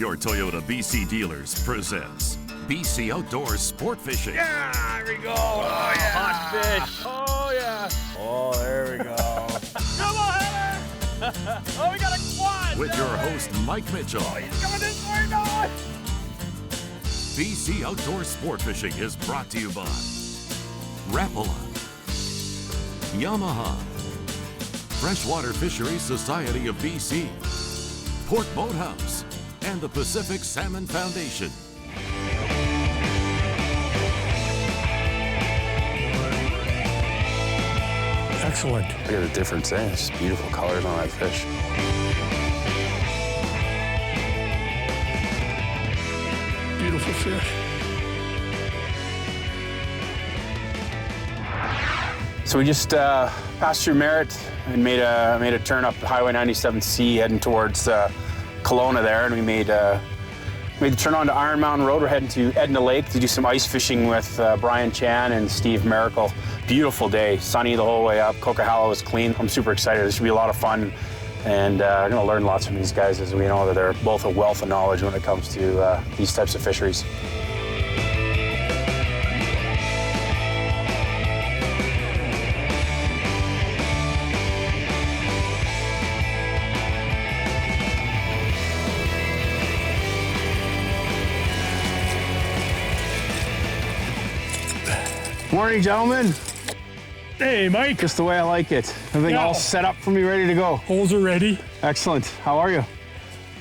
Your Toyota BC Dealers presents BC Outdoors Sport Fishing. Yeah, there we go. Oh, yeah. Hot fish. Oh, yeah. Oh, there we go. Come on, Heather. Oh, we got a quad. With your host, Mike Mitchell. Oh, he's coming this way, no. BC Outdoors Sport Fishing is brought to you by Rapala, Yamaha, Freshwater Fisheries Society of BC, Port Boathouse, and the Pacific Salmon Foundation. Excellent. Look at the difference, eh? It's just beautiful colors on that fish. Beautiful fish. So we just passed through Merritt and made a turn up Highway 97C heading towards Kelowna there, and we made the turn onto Iron Mountain Road. We're heading to Edna Lake to do some ice fishing with Brian Chan and Steve Merkle. Beautiful day, sunny the whole way up. Coquihalla was clean. I'm super excited. This should be a lot of fun, and I'm going to learn lots from these guys, as we know that they're both a wealth of knowledge when it comes to these types of fisheries. Morning, gentlemen. Hey, Mike. Just the way I like it. Everything all set up for me, ready to go. Holes are ready. Excellent. How are you?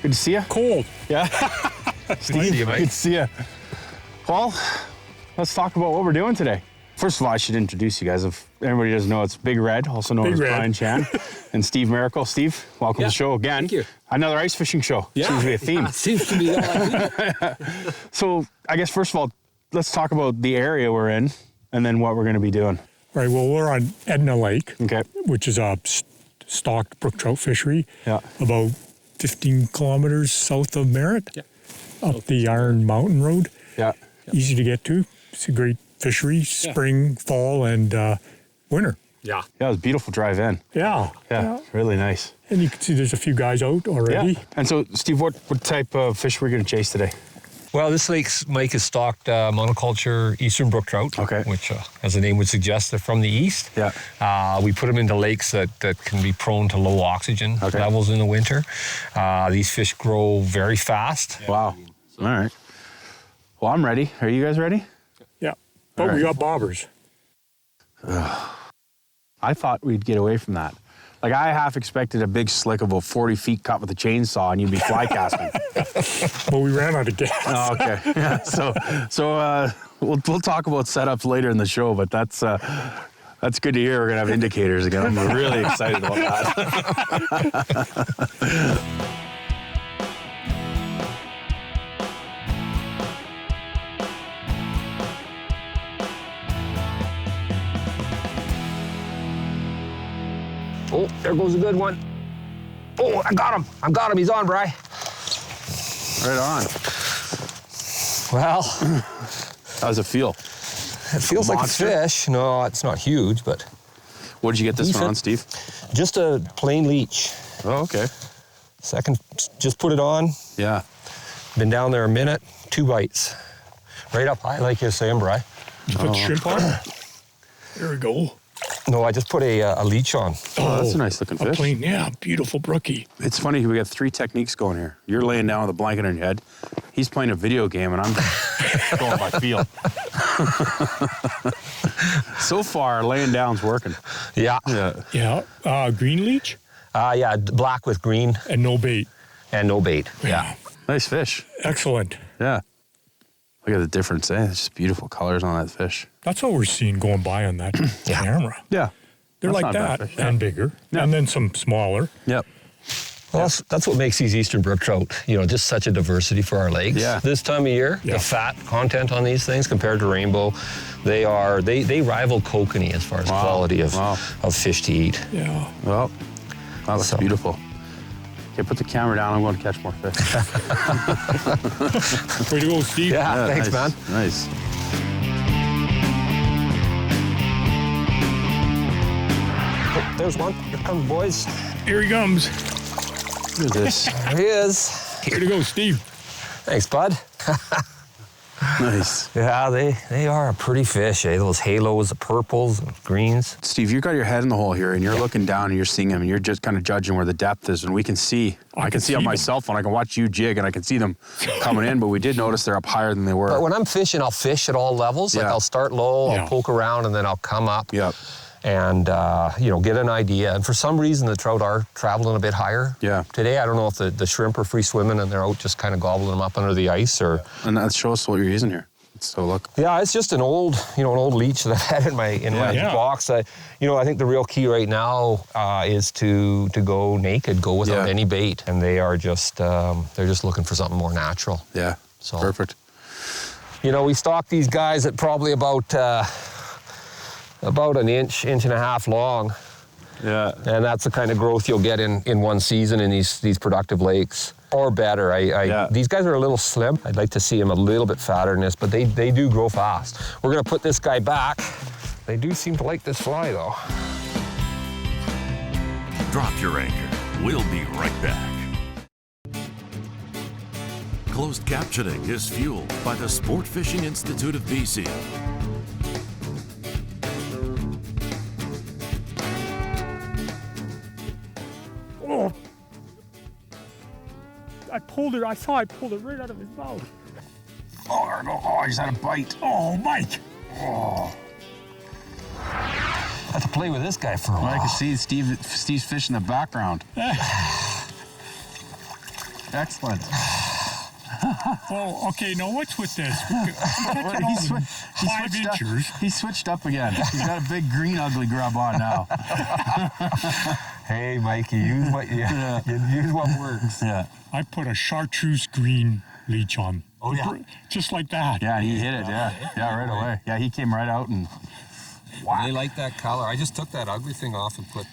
Good to see you. Cold. Yeah. Steve, good to see you. Well, let's talk about what we're doing today. First of all, I should introduce you guys. If anybody doesn't know, it's Big Red, also known as Brian Chan, and Steve Merkle. Steve, welcome to the show again. Thank you. Another ice fishing show. Yeah. Seems to be a theme. Seems to be all I need. So I guess first of all, let's talk about the area we're in and then what we're going to be doing. Right, well, we're on Edna Lake, Okay. which is a stocked brook trout fishery, Yeah. about 15 kilometers south of Merritt, up the Iron Mountain Road. Yeah. Easy to get to. It's a great fishery, spring, fall, and winter. Yeah. Yeah, it was a beautiful drive in. Yeah. Yeah, really nice. And you can see there's a few guys out already. Yeah. And so, Steve, what type of fish are we going to chase today? Well, this lake's Mike is stocked monoculture eastern brook trout, Okay. which, as the name would suggest, they're from the east. Yeah. We put them into lakes that can be prone to low oxygen levels in the winter. These fish grow very fast. Wow. All right. Well, I'm ready. Are you guys ready? Yeah. But we got bobbers. I thought we'd get away from that. Like, I half expected a big slick of about 40 feet cut with a chainsaw and you'd be fly casting. But we ran out of gas. Oh, okay. Yeah. So we'll talk about setups later in the show, but that's good to hear. We're gonna have indicators again. I'm really excited about that. Oh, there goes a good one. Oh, I got him. He's on, Bri. Right on. Well, How does it feel? it feels like a Monster? fish. No, it's not huge, but What did you get this one on, Steve? just a plain leech. Oh, okay. Second, just put it on. Yeah. Been down there a minute, 2 bites. Right up high, like you're saying, Bri. You put shrimp on? There we go. No, I just put a leech on. Oh, that's a nice looking A fish. plain, yeah, beautiful brookie. It's funny, we got 3 techniques going here. You're laying down with a blanket on your head. He's playing a video game, and I'm going by feel. So far, laying down's working. Yeah. Yeah. Yeah, green leech Yeah, black with green and no bait. and no bait. Yeah. Nice fish. Excellent. Yeah. Look at the difference, eh? It's just beautiful colors on that fish. That's what we're seeing going by on that camera. Yeah. They're That's like not a bad that fish, yeah. and bigger. Yeah. And then some smaller. Yep. Well, that's what makes these eastern brook trout, just such a diversity for our lakes. Yeah. This time of year, Yeah. the fat content on these things compared to rainbow, they rival kokanee as far as quality of fish to eat. Yeah. Well, that looks So- beautiful. Okay, put the camera down. I'm going to catch more fish. Way to go, Steve. Yeah, thanks, nice, man. Nice. Oh, there's one. Here comes, boys. Here he comes. Look at this. There he is. Way to go, Steve. Thanks, bud. Nice. Yeah, they are a pretty fish, eh? Those halos, the purples, and greens. Steve, you got your head in the hole here, and you're looking down, and you're seeing them, and you're just kind of judging where the depth is, and we can see. I can see on my cell phone. I can watch you jig, and I can see them coming in, but we did notice they're up higher than they were. But when I'm fishing, I'll fish at all levels. Like I'll start low, I'll poke around, and then I'll come up. Yep. And, get an idea. And for some reason, the trout are traveling a bit higher. Yeah. Today, I don't know if the shrimp are free swimming and they're out just kind of gobbling them up under the ice or... And that shows us what you're using here. So look. Yeah, it's just an old leech that I've had in my box. I think the real key right now is to go naked, go without any bait. And they are just, they're just looking for something more natural. Yeah, so perfect. We stock these guys at probably about an inch and a half long. Yeah. And that's the kind of growth you'll get in one season in these productive lakes. Or better. These guys are a little slim. I'd like to see them a little bit fatter than this, but they do grow fast. We're gonna put this guy back. They do seem to like this fly though. Drop your anchor. We'll be right back. Closed captioning is fueled by the Sport Fishing Institute of BC. Oh. I saw I pulled it right out of his mouth. Oh, I just had a bite. Oh, Mike. Oh. I have to play with this guy for a while. I can see Steve's fish in the background. Excellent. Oh, okay, now what's with this? He switched up again. He's got a big green ugly grub on now. Hey, Mike, you use what works. Yeah. I put a chartreuse green leech on. Oh, yeah? Just like that. Yeah, he hit it, yeah, right away. Yeah, he came right out and... Wow. They like that color. I just took that ugly thing off and put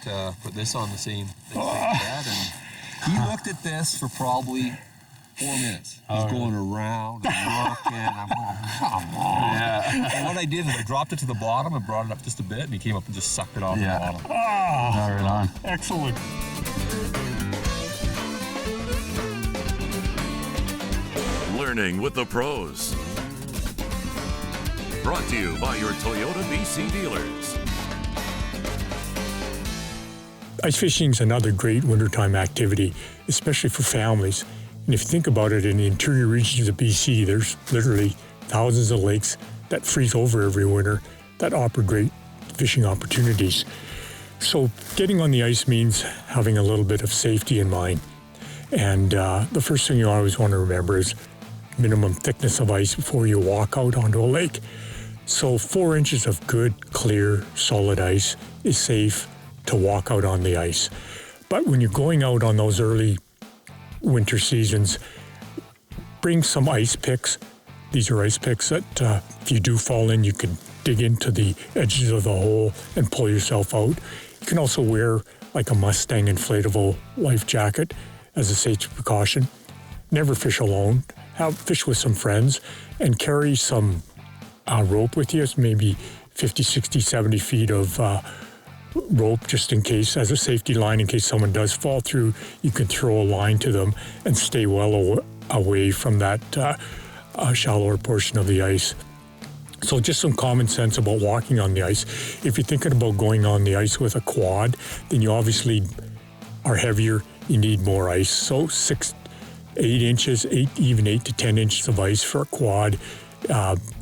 this on the same thing like that. And he looked at this for probably 4 minutes. He's going around and looking. I'm going, come on. Yeah. And what I did is I dropped it to the bottom and brought it up just a bit, and he came up and just sucked it off the bottom. Ah, right on. Excellent. Learning with the pros. Brought to you by your Toyota BC dealers. Ice fishing is another great wintertime activity, especially for families. And if you think about it, in the interior regions of BC, there's literally thousands of lakes that freeze over every winter that offer great fishing opportunities. So getting on the ice means having a little bit of safety in mind. And the first thing you always want to remember is minimum thickness of ice before you walk out onto a lake. So 4 inches of good, clear, solid ice is safe to walk out on the ice. But when you're going out on those early winter seasons, bring some ice picks. These are ice picks that if you do fall in, you can dig into the edges of the hole and pull yourself out. You can also wear like a Mustang inflatable life jacket as a safety precaution. Never fish alone. Fish with some friends and carry some rope with you, maybe 50, 60, 70 feet of rope just in case, as a safety line in case someone does fall through. You can throw a line to them and stay well away from that shallower portion of the ice. So just some common sense about walking on the ice. If you're thinking about going on the ice with a quad, then you obviously are heavier, you need more ice. So 8 inches, even 8 to 10 inches of ice for a quad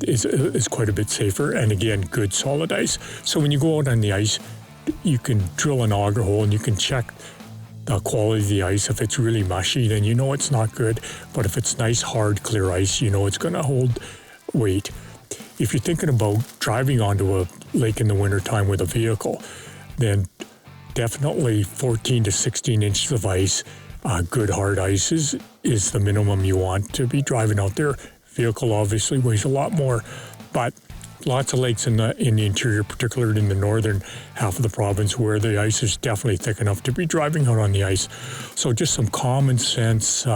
is quite a bit safer, and again, good solid ice. So when you go out on the ice, you can drill an auger hole and you can check the quality of the ice. If it's really mushy, then you know it's not good. But if it's nice, hard, clear ice, you know it's going to hold weight. If you're thinking about driving onto a lake in the wintertime with a vehicle, then definitely 14 to 16 inches of ice, good hard ice is the minimum you want to be driving out there. Vehicle obviously weighs a lot more, but lots of lakes in the interior, particularly in the northern half of the province, where the ice is definitely thick enough to be driving out on the ice. So just some common sense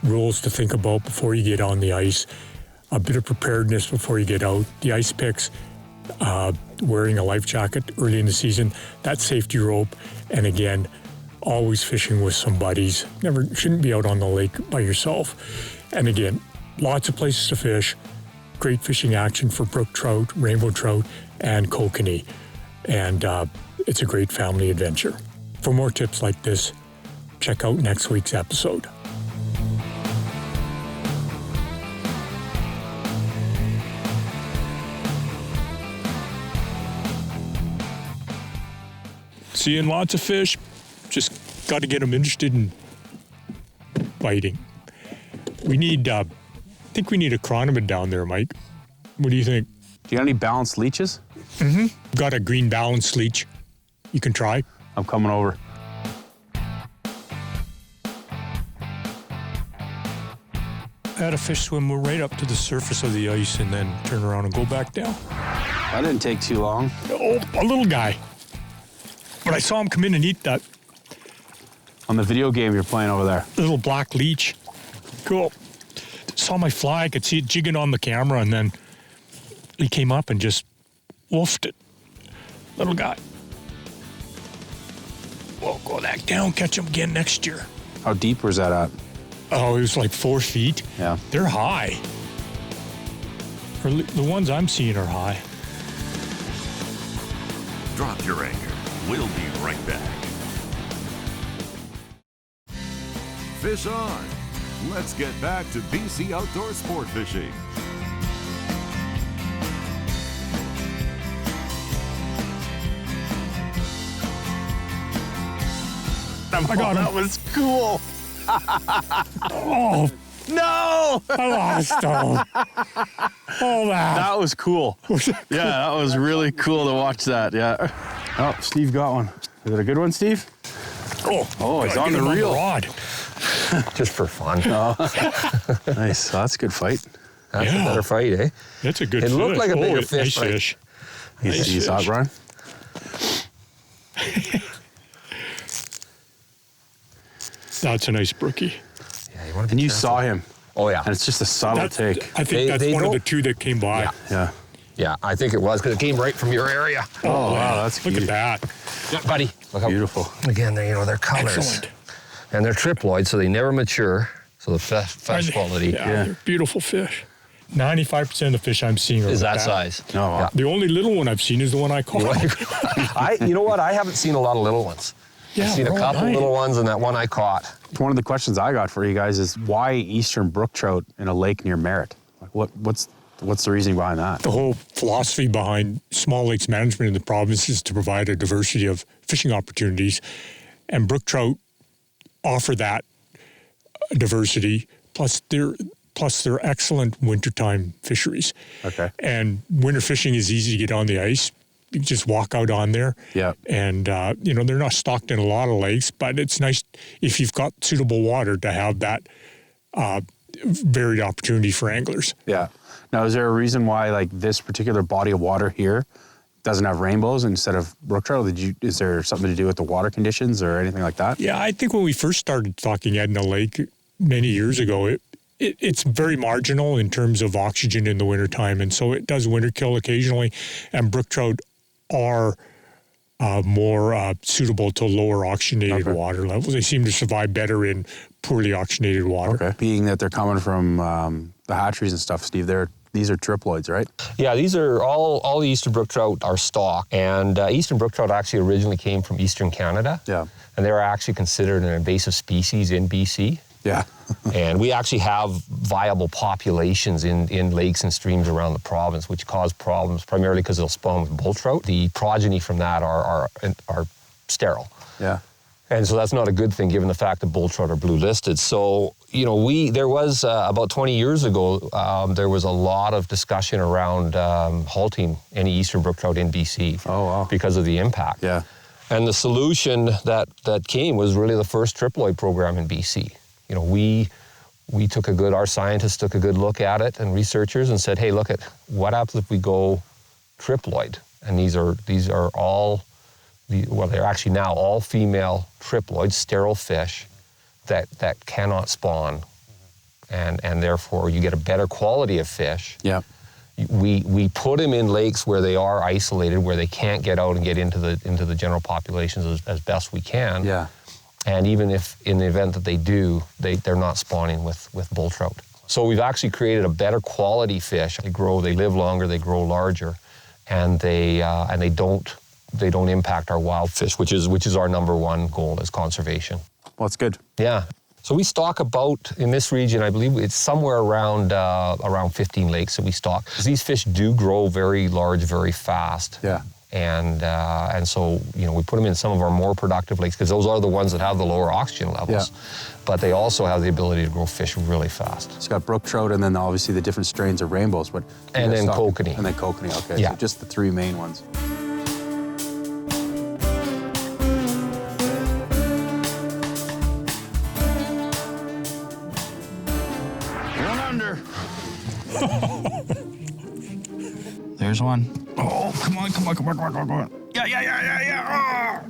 rules to think about before you get on the ice. A bit of preparedness before you get out. The ice picks, wearing a life jacket early in the season, that safety rope, and again, always fishing with some buddies. Shouldn't be out on the lake by yourself. And again, lots of places to fish, great fishing action for brook trout, rainbow trout, and kokanee. And it's a great family adventure. For more tips like this, check out next week's episode. Seeing lots of fish, just got to get them interested in biting. We need, I think we need a chronomid down there, Mike. What do you think? Do you got any balanced leeches? Got a green balanced leech. You can try. I'm coming over. I had a fish swim right up to the surface of the ice and then turn around and go back down. That didn't take too long. Oh, a little guy. But I saw him come in and eat that On the video game you're playing over there. little black leech. Cool. Saw my fly. I could see it jigging on the camera, and then he came up and just woofed it. Little guy. We'll go back down, catch him again next year. How deep was that at? Oh, it was like 4 feet. Yeah. They're high. Or the ones I'm seeing are high. Drop your anchor. We'll be right back. Fish on. Let's get back to BC outdoor sport fishing. I got him. That was cool. Oh, No! I lost him. Oh, that. That was cool. Yeah, that was really cool to watch that. Yeah. Oh, Steve got one. Is it a good one, Steve? Oh, he's gotta on get the him reel. rod. Just for fun. Nice. That's a good fight. That's a Yeah. better fight, eh? That's a good It fish. looked like a bigger nice fish, but- fish. You saw it, Brian? That's a nice brookie. Yeah, you want to And you saw him. Oh, yeah. And it's just a subtle take. I think They- that's they one of don't- the two that came by. Yeah. Yeah. Yeah, I think it was because it came right from your area. Oh, wow, that's Look cute. at that. Yeah, buddy. Look how, Beautiful. again, their colors. Excellent. And they're triploid, so they never mature. So the flesh quality Yeah, they're beautiful fish. 95% of the fish I'm seeing are is like that size. Oh, wow. The only little one I've seen is the one I caught. You know what? I haven't seen a lot of little ones. Yeah, I've seen a we're couple all right. little ones and that one I caught. One of the questions I got for you guys is why eastern brook trout in a lake near Merritt? Like what's the reasoning behind that? The whole philosophy behind small lakes management in the province is to provide a diversity of fishing opportunities, and brook trout offer that diversity. Plus, they're excellent wintertime fisheries. Okay. And winter fishing is easy to get on the ice. You can just walk out on there. Yeah. And, they're not stocked in a lot of lakes, but it's nice if you've got suitable water to have that varied opportunity for anglers. Yeah. Now, is there a reason why like this particular body of water here doesn't have rainbows instead of brook trout? Is there something to do with the water conditions or anything like that? Yeah, I think when we first started talking Edna Lake many years ago, it's very marginal in terms of oxygen in the wintertime, and so it does winter kill occasionally, and brook trout are more suitable to lower oxygenated water levels. They seem to survive better in poorly oxygenated water. Okay. Being that they're coming from the hatcheries and stuff, Steve, these are triploids, right? Yeah, these are all the eastern brook trout are stock, and eastern brook trout actually originally came from eastern Canada. Yeah. And they are actually considered an invasive species in BC. Yeah. And we actually have viable populations in lakes and streams around the province, which cause problems primarily because they'll spawn with bull trout. The progeny from that are sterile. Yeah. And so that's not a good thing given the fact that bull trout are blue listed. So, there was about 20 years ago, there was a lot of discussion around halting any eastern brook trout in BC. Oh, wow. Because of the impact. Yeah. And the solution that came was really the first triploid program in BC. Our scientists took a good look at it and researchers and said, hey, look at what happens if we go triploid? And these are all, they're actually now all female triploids, sterile fish that cannot spawn. And therefore you get a better quality of fish. Yeah. We put them in lakes where they are isolated, where they can't get out and get into the general populations as best we can. Yeah. And even if in the event that they do, they're not spawning with bull trout. So we've actually created a better quality fish. They live longer, they grow larger, and they don't impact our wild fish, which is our number one goal, is conservation. Well, it's good. Yeah. So we stock about, in this region, I believe it's somewhere around 15 lakes that we stock. These fish do grow very large, very fast. Yeah. And so, we put them in some of our more productive lakes because those are the ones that have the lower oxygen levels. Yeah. But they also have the ability to grow fish really fast. It's got brook trout and then obviously the different strains of rainbows. But And then kokanee. And then kokanee, okay. Yeah. So just the 3 main ones. There's one. Oh, come on. Yeah.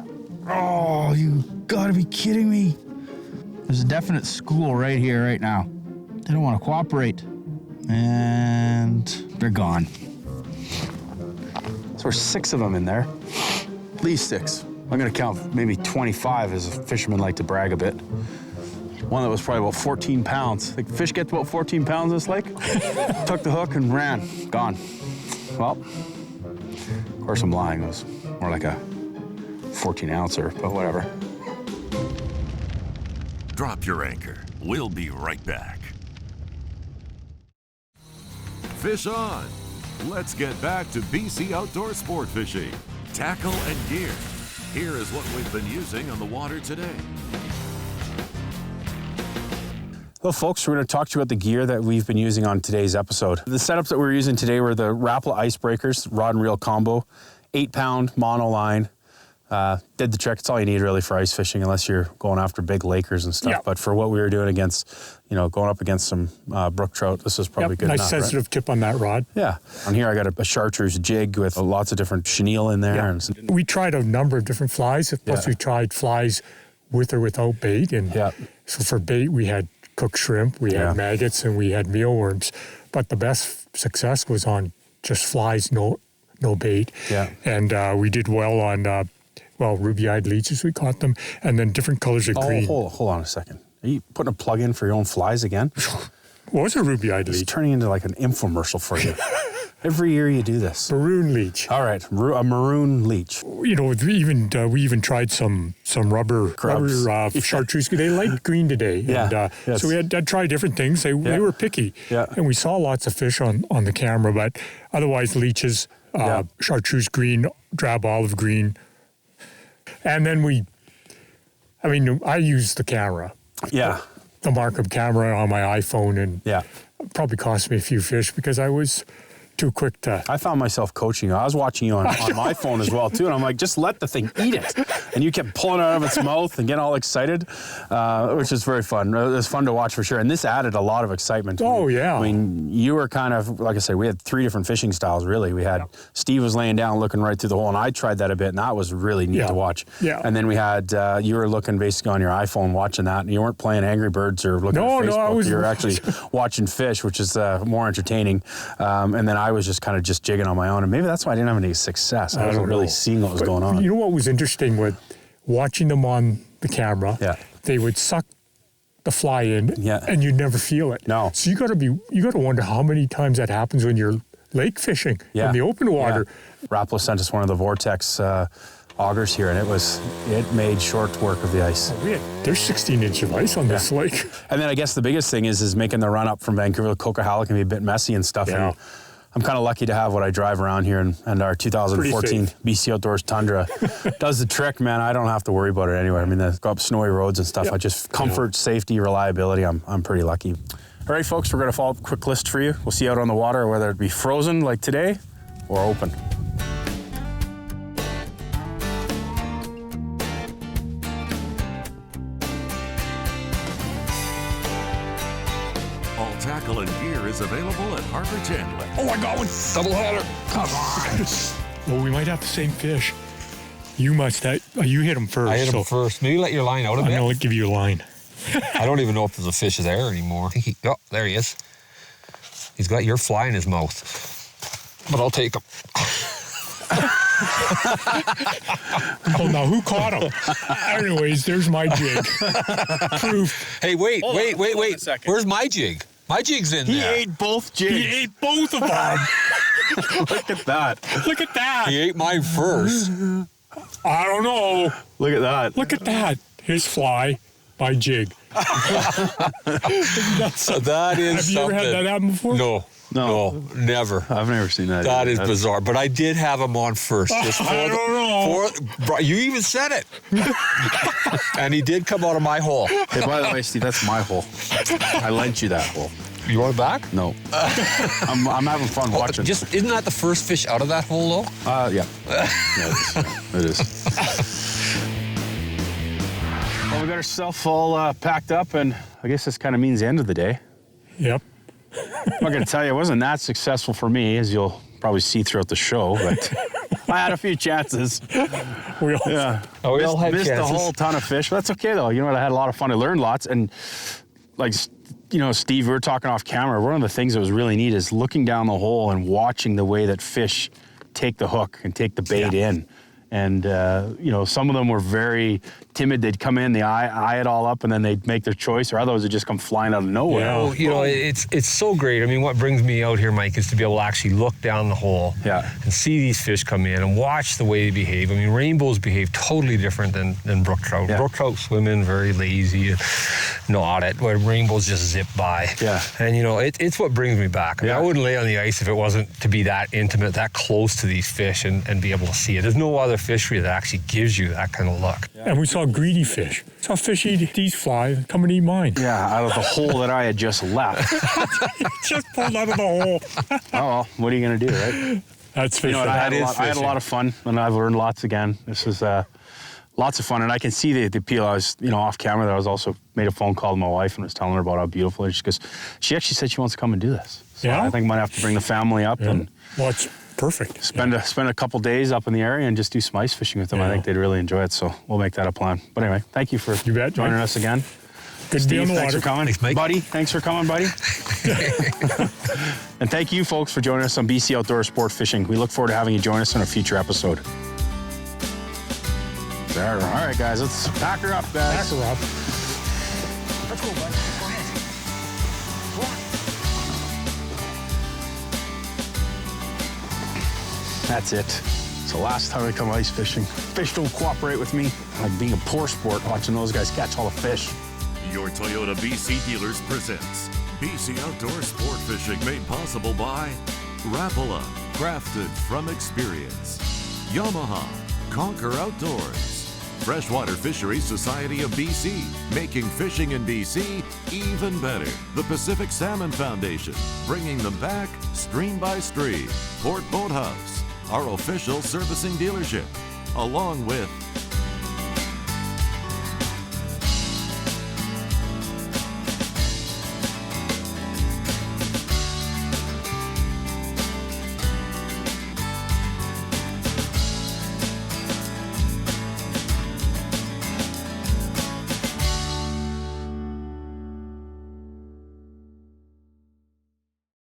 Oh, you gotta be kidding me. There's a definite school right here, right now. They don't want to cooperate. And they're gone. So there's 6 of them in there. At least 6. I'm gonna count maybe 25 as a fisherman like to brag a bit. One that was probably about 14 pounds. Like, fish get to about 14 pounds in this lake. Took the hook and ran. Gone. Well, of course I'm lying. It was more like a 14 ouncer, but whatever. Drop your anchor. We'll be right back. Fish on. Let's get back to BC outdoor sport fishing. Tackle and gear. Here is what we've been using on the water today. Well, folks, we're going to talk to you about the gear that we've been using on today's episode. The setups that we're using today were the Rapala Icebreakers rod and reel combo, 8-pound mono line. Did the trick. It's all you need really for ice fishing, unless you're going after big lakers and stuff. Yep. But for what we were doing against, going up against some brook trout, this is probably good nice enough, sensitive tip on that rod. Yeah. On here I got a Chartreuse Jig with lots of different chenille in there. Yeah. And We tried a number of different flies. Plus we tried flies with or without bait. And so for bait, we had cooked shrimp, we had maggots, and we had mealworms. But the best success was on just flies, no bait. Yeah. And we did well on, ruby-eyed leeches, we caught them, and then different colors of green. Hold on a second. Are you putting a plug in for your own flies again? What was a ruby-eyed leech? It's turning into like an infomercial for you. Every year you do this. Maroon leech. All right, a maroon leech. We even tried some rubber chartreuse. They liked green today. Yeah. And, so we had tried different things. They were picky. Yeah. And we saw lots of fish on the camera, but otherwise leeches, chartreuse green, drab olive green. And then I used the camera. Yeah. The Markham camera on my iPhone, and it probably cost me a few fish because I was too quick to... I found myself coaching you. I was watching you on my phone as well, too. And I'm like, just let the thing eat it. And you kept pulling it out of its mouth and getting all excited, which is very fun. It was fun to watch for sure. And this added a lot of excitement to me. Yeah. I mean, you were kind of, like I said, we had 3 different fishing styles, really. We had Steve was laying down looking right through the hole, and I tried that a bit, and that was really neat to watch. Yeah. And then we had, you were looking basically on your iPhone watching that, and you weren't playing Angry Birds or looking at Facebook. You were actually watching fish, which is more entertaining. And then I was just kind of jigging on my own, and maybe that's why I didn't have any success. I wasn't really seeing what was going on. You know what was interesting with watching them on the camera? Yeah. They would suck the fly in, and you'd never feel it. No. So you got to wonder how many times that happens when you're lake fishing in the open water. Yeah. Rapala sent us one of the Vortex augers here, and it made short work of the ice. There's 16 inches of ice on this lake. And then I guess the biggest thing is making the run up from Vancouver to Coquihalla can be a bit messy and stuff. Yeah. And I'm kind of lucky to have what I drive around here, and our 2014 BC Outdoors Tundra does the trick, man. I don't have to worry about it anywhere. I mean, they go up snowy roads and stuff. I just comfort, safety, reliability. I'm pretty lucky. All right, folks, we're going to follow up a quick list for you. We'll see you out on the water, whether it be frozen like today or open. All tackle and gear is available at Harbour Chandler. Oh, I got one. Double header. Come on. Well, we might have the same fish. You must have. You hit him first. I hit him first. Maybe let your line out a bit. I'll give you a line. I don't even know if there's a fish there anymore. There he is. He's got your fly in his mouth. But I'll take him. Oh, now who caught him? Anyways, there's my jig. Proof. Hey, wait. Where's my jig? My jig's in He there. ate both jigs. He ate both of them. Look at that. Look at that. He ate mine first. I don't know. Look at that. Look at that. His fly, my jig. So that is Have you something. ever had that happen before? No, never. I've never seen that. That is That's bizarre. But I did have him on first. Just I don't know. You even said it. And he did come out of my hole. Hey, by the way, Steve, that's my hole. I lent you that hole. You want it back? No. I'm having fun watching. Isn't that the first fish out of that hole, though? Yeah. It is. Well, we got ourselves all packed up, and I guess this kind of means the end of the day. Yep. I'm not going to tell you, it wasn't that successful for me, as you'll probably see throughout the show, but I had a few chances. We all, Yeah. Oh, we all had missed a chances. whole ton of fish, but that's okay, though. You know what? I had a lot of fun. I learned lots, and like, you know, Steve, we were talking off camera. One of the things that was really neat is looking down the hole and watching the way that fish take the hook and take the bait in. And, you know, some of them were very timid. They'd come in, they eye it all up, and then they'd make their choice, or others would just come flying out of nowhere. Yeah. Well, you know, it's so great. I mean, what brings me out here, Mike, is to be able to actually look down the hole and see these fish come in and watch the way they behave. I mean, rainbows behave totally different than brook trout. Yeah. Brook trout swim in very lazy and nod it, where rainbows just zip by. Yeah. And, you know, it's what brings me back. I mean, Yeah. I wouldn't lay on the ice if it wasn't to be that intimate, that close to these fish and be able to see it. There's no other fishery that actually gives you that kind of look. and we saw greedy fish. Saw fish eat these flies and come and eat mine. Yeah, out of the hole that I had just left. Just pulled out of the hole. Oh, well, what are you going to do, right? That's fish. You know what, I had a fishing. lot of fun, and I've learned lots again. This is lots of fun, and I can see the appeal. I was, you know, off camera there. I was also made a phone call to my wife and was telling her about how beautiful it is, because she actually said she wants to come and do this. So Yeah? I think I might have to bring the family up and Well, it's perfect. spend a couple days up in the area and just do some ice fishing with them. I Yeah. think they'd really enjoy it, so we'll make that a plan. But anyway, thank you for You bet, joining Mike. us again. Good to be on Steve, the thanks water. for coming. Thanks, Mike. Buddy, thanks for coming, buddy. And thank you, folks, for joining us on BC Outdoor Sport Fishing. We look forward to having you join us on a future episode. There. All right, guys, let's pack her up, guys. Back her up. Let's go, bud. That's it. It's the last time I come ice fishing. Fish don't cooperate with me. I like being a poor sport, watching those guys catch all the fish. Your Toyota BC Dealers presents BC Outdoor Sport Fishing, made possible by Rapala, crafted from experience. Yamaha, Conquer Outdoors. Freshwater Fisheries Society of BC, making fishing in BC even better. The Pacific Salmon Foundation, bringing them back stream by stream. Port Boat House, our official servicing dealership, along with